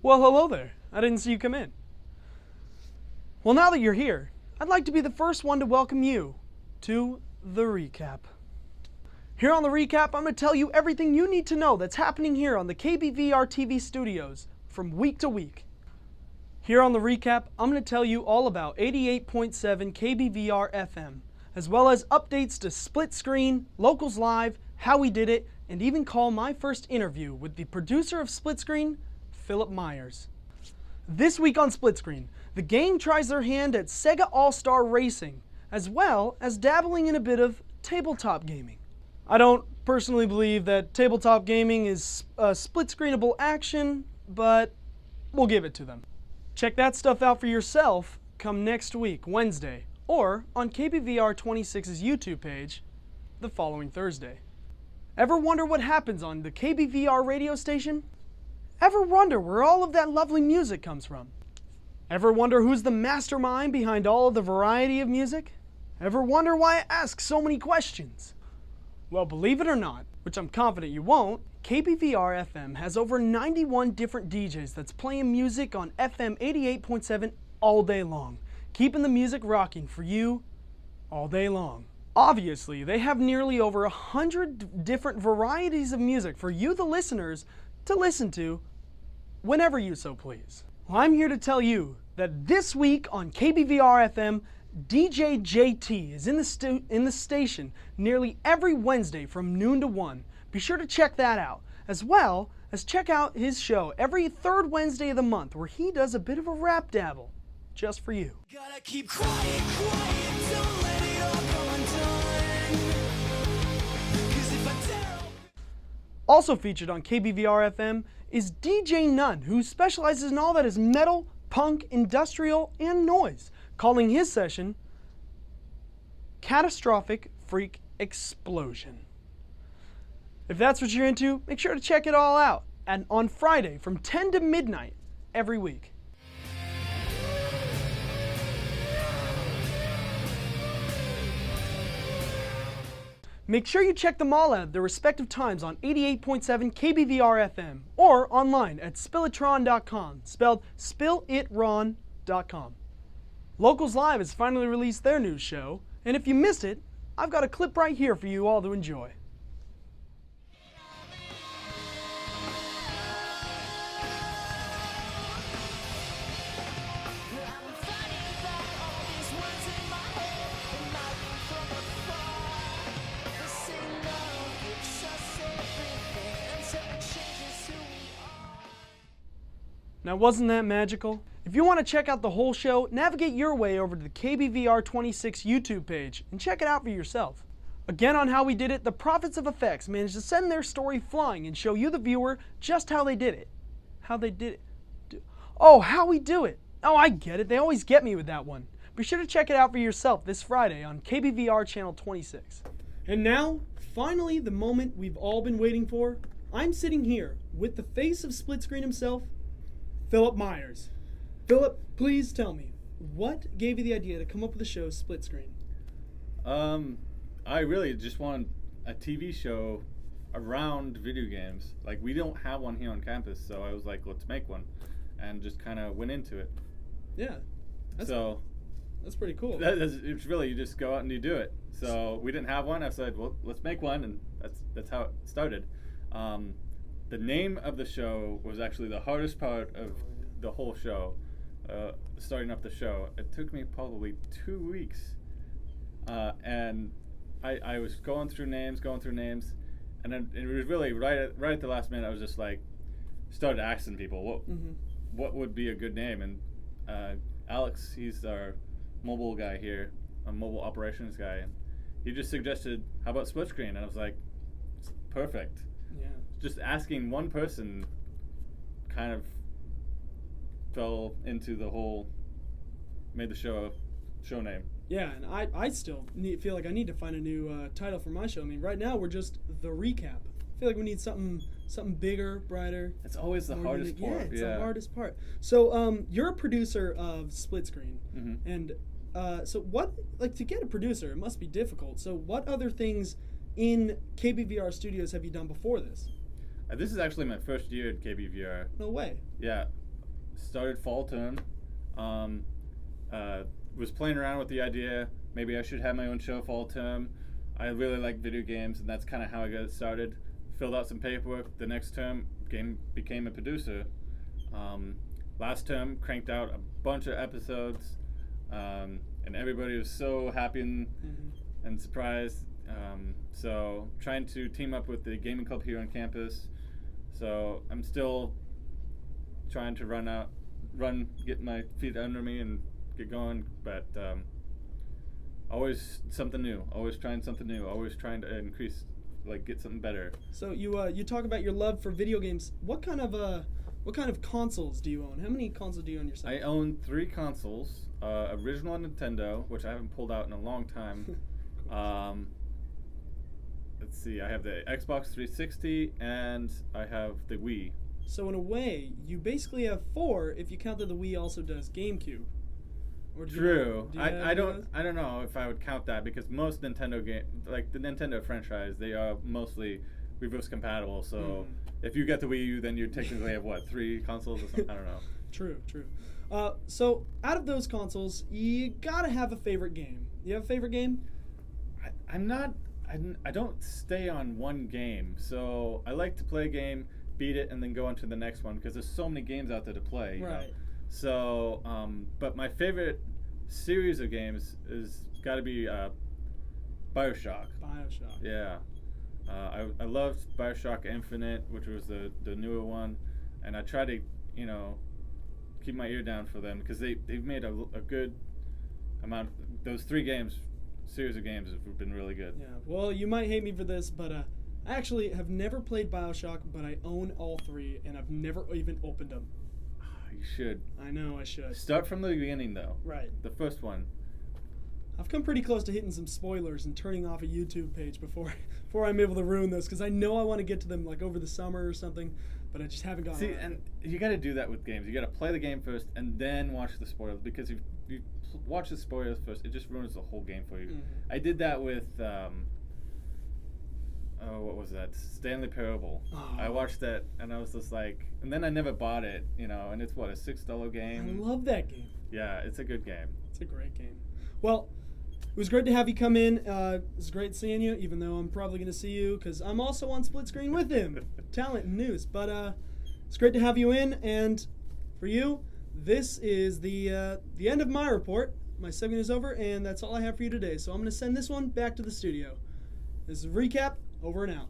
Well, hello there. I didn't see you come in. Well, now that you're here, I'd like to be the first one to welcome you to The Recap. Here on The Recap, I'm going to tell you everything you need to know that's happening here on the KBVR TV studios from week to week. Here on The Recap, I'm going to tell you all about 88.7 KBVR FM, as well as updates to Split Screen, Locals Live, How We Did It, and even call my first interview with the producer of Split Screen, Philip Myers. This week on Split Screen, the gang tries their hand at Sega All-Star Racing, as well as dabbling in a bit of tabletop gaming. I don't personally believe that tabletop gaming is a split-screenable action, but we'll give it to them. Check that stuff out for yourself come next week, Wednesday, or on KBVR 26's YouTube page the following Thursday. Ever wonder what happens on the KBVR radio station? Ever wonder where all of that lovely music comes from? Ever wonder who's the mastermind behind all of the variety of music? Ever wonder why I ask so many questions? Well, believe it or not, which I'm confident you won't, KBVR FM has over 91 different DJs that's playing music on FM 88.7 all day long, keeping the music rocking for you all day long. Obviously, they have nearly over 100 different varieties of music for you, the listeners, to listen to whenever you so please. Well, I'm here to tell you that this week on KBVR FM, DJ JT is in the station nearly every Wednesday from noon to 1. Be sure to check that out, as well as check out his show every third Wednesday of the month, where he does a bit of a rap dabble just for you. Gotta keep quiet, don't let it all go undone. 'Cause if I dare... Also featured on KBVR FM is DJ Nunn, who specializes in all that is metal, punk, industrial, and noise, calling his session Catastrophic Freak Explosion. If that's what you're into, make sure to check it all out on Friday from 10 to midnight every week. Make sure you check them all out at their respective times on 88.7 KBVR FM or online at spillitron.com, spelled spillitron.com. Locals Live has finally released their new show, and if you missed it, I've got a clip right here for you all to enjoy. Now, wasn't that magical? If you want to check out the whole show, navigate your way over to the KBVR 26 YouTube page and check it out for yourself. Again, on How We Did It, the Prophets of Effects managed to send their story flying and show you, the viewer, just how they did it. How they did it. Oh, how we do it. Oh, I get it. They always get me with that one. Be sure to check it out for yourself this Friday on KBVR Channel 26. And now, finally, the moment we've all been waiting for. I'm sitting here with the face of Split Screen himself, Philip Myers. Philip, please tell me, what gave you the idea to come up with the show Split Screen? I really just wanted a TV show around video games. Like, we don't have one here on campus, so I was like, let's make one, and just kind of went into it. Yeah. That's pretty cool. It's really, you just go out and you do it. So we didn't have one. I said, well, let's make one, and that's how it started. The name of the show was actually the hardest part of the whole show, starting up the show. It took me probably 2 weeks, and I was going through names, and then it was really right at the last minute. I was just like, started asking people what would be a good name, and Alex, he's our mobile guy here, a mobile operations guy, and he just suggested, how about Split Screen? And I was like, it's perfect. Yeah. Just asking one person kind of fell into the whole, made the show name. Yeah, and I still feel like I need to find a new title for my show. I mean, right now we're just The Recap. I feel like we need something bigger, brighter. It's always the hardest part. Yeah, it's the hardest part. So you're a producer of Split Screen, and so what, like, to get a producer, it must be difficult. So what other things in KBVR studios have you done before this? This is actually my first year at KBVR. No way. Yeah. started fall term. Was playing around with the idea. Maybe I should have my own show fall term. I really like video games, and that's kind of how I got it started. Filled out some paperwork. The next term, became a producer. Last term, cranked out a bunch of episodes, and everybody was so happy and surprised. So trying to team up with the gaming club here on campus. So I'm still trying to get my feet under me and get going, but always something new. Always trying something new. Always trying to increase, get something better. So you talk about your love for video games. What kind of consoles do you own? How many consoles do you own yourself? I own 3 consoles. Original Nintendo, which I haven't pulled out in a long time. Let's see. I have the Xbox 360 and I have the Wii. So in a way, you basically have 4 if you count that the Wii also does GameCube. Or True. I don't know if I would count that, because most Nintendo like the Nintendo franchise, they are mostly reverse compatible. So if you get the Wii U, then you technically have 3 consoles or something. I don't know. True. So out of those consoles, you gotta have a favorite game. You have a favorite game? I don't stay on one game. So I like to play a game, beat it, and then go on to the next one, because there's so many games out there to play. You know? So, but my favorite series of games is got to be BioShock. Yeah. I loved BioShock Infinite, which was the newer one, and I try to, keep my ear down for them, because they've made a good amount. Those 3 series of games have been really good. Yeah. Well, you might hate me for this, but I actually have never played BioShock, but I own all 3, and I've never even opened them. You should. I know I should. Start from the beginning, though. Right. The first one. I've come pretty close to hitting some spoilers and turning off a YouTube page before I'm able to ruin this, because I know I want to get to them over the summer or something, but I just haven't gotten See, around. and you got to do that with games. You got to play the game first and then watch the spoilers, because if you watch the spoilers first, it just ruins the whole game for you. I did that with what was that? Stanley Parable. Oh. I watched that and I was just like, and then I never bought it, and it's a $6 game. I love that game. Yeah, it's a good game. It's a great game. Well, it was great to have you come in. It was great seeing you, even though I'm probably going to see you, because I'm also on split screen with him. Talent and news. But it's great to have you in, and for you, this is the end of my report. My segment is over, and that's all I have for you today. So I'm going to send this one back to the studio. This is a recap. Over and out.